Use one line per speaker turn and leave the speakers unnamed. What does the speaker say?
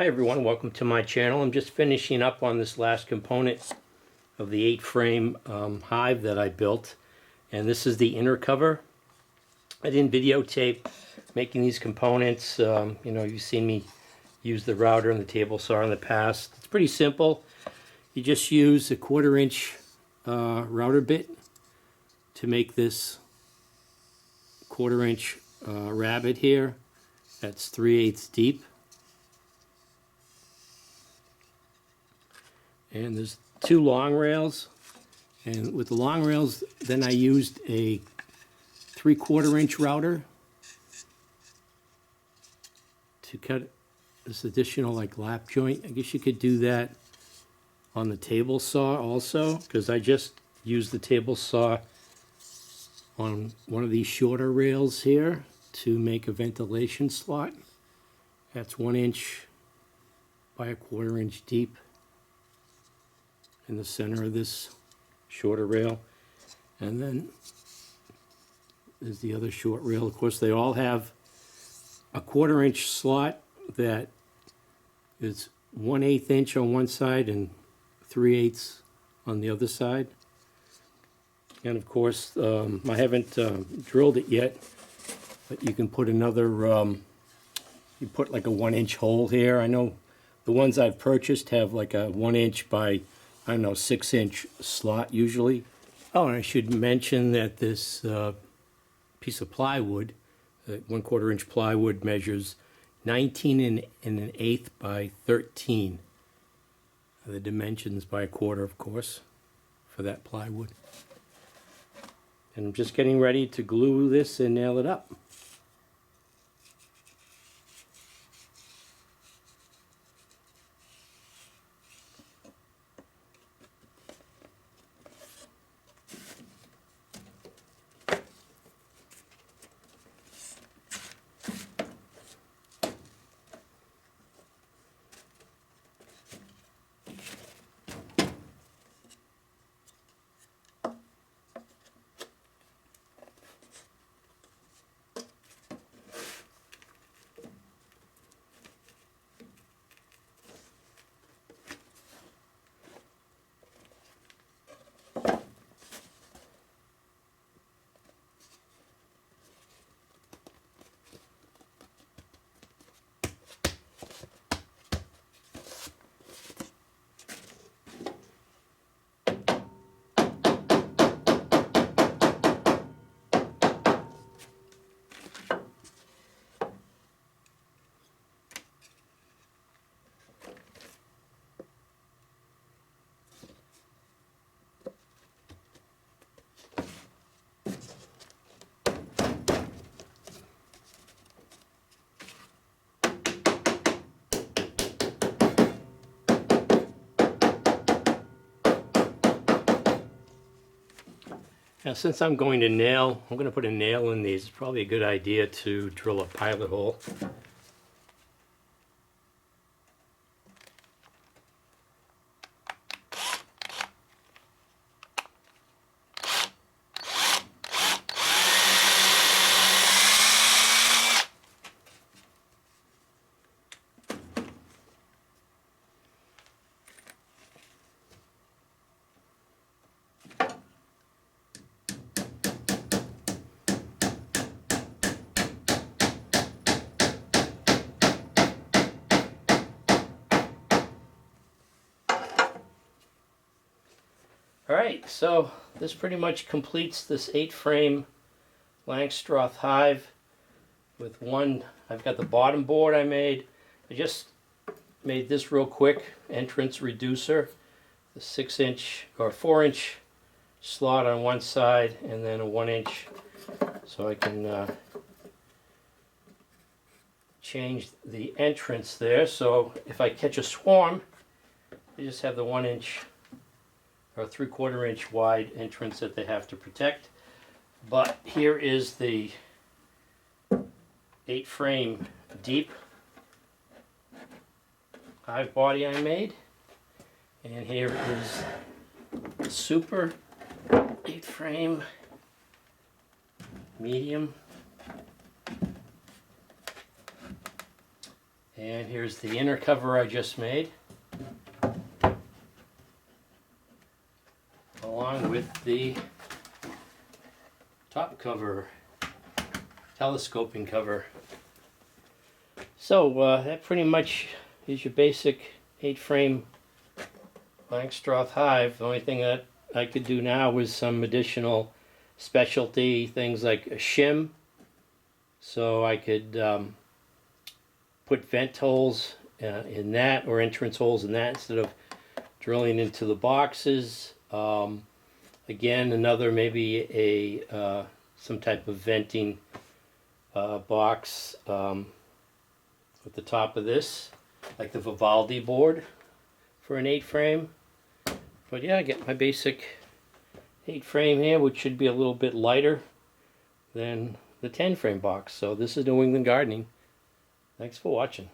Hi everyone, welcome to my channel. I'm just finishing up on this last component of the 8-frame hive that I built, and this is the inner cover. I didn't videotape making these components. You've seen me use the router and the table saw in the past. It's pretty simple. You just use a 1/4 inch router bit to make this 1/4 inch rabbet here. That's 3/8 deep. And there's 2 long rails, and with the long rails then I used a 3/4 inch router to cut this additional lap joint. I guess you could do that on the table saw also, because I just used the table saw on one of these shorter rails here to make a ventilation slot. That's 1 inch by a 1/4 inch deep in the center of this shorter rail. And then there's the other short rail. Of course, they all have a 1/4 inch slot that is 1/8 inch on one side and 3/8 on the other side. And of course, I haven't drilled it yet, but you can put another, you put like a 1 inch hole here. I know the ones I've purchased have like a 1 inch by, I don't know, 6 inch slot usually. Oh, and I should mention that this piece of plywood, 1/4 inch plywood, measures 19 and 1/8 by 13. The dimensions by a 1/4, of course, for that plywood. And I'm just getting ready to glue this and nail it up. Now, since I'm going to put a nail in these, it's probably a good idea to drill a pilot hole. Alright, so this pretty much completes this 8-frame Langstroth Hive with one. I've got the bottom board I made. I just made this real quick entrance reducer, the 6 inch or 4 inch slot on one side and then a 1 inch, so I can change the entrance there. So if I catch a swarm, I just have the 1 inch or 3/4 inch wide entrance that they have to protect. But here is the 8-frame deep hive body I made, and here is the super 8-frame medium And here's the inner cover I just made, along with the top cover, telescoping cover. So that pretty much is your basic 8-frame Langstroth Hive. The only thing that I could do now was some additional specialty things like a shim, so I could put vent holes in that, or entrance holes in that, instead of drilling into the boxes. Again, another maybe a some type of venting box at the top of this, like the Vivaldi board for an 8-frame. But yeah, I get my basic 8-frame here, which should be a little bit lighter than the 10-frame box. So this is New England Gardening. Thanks for watching.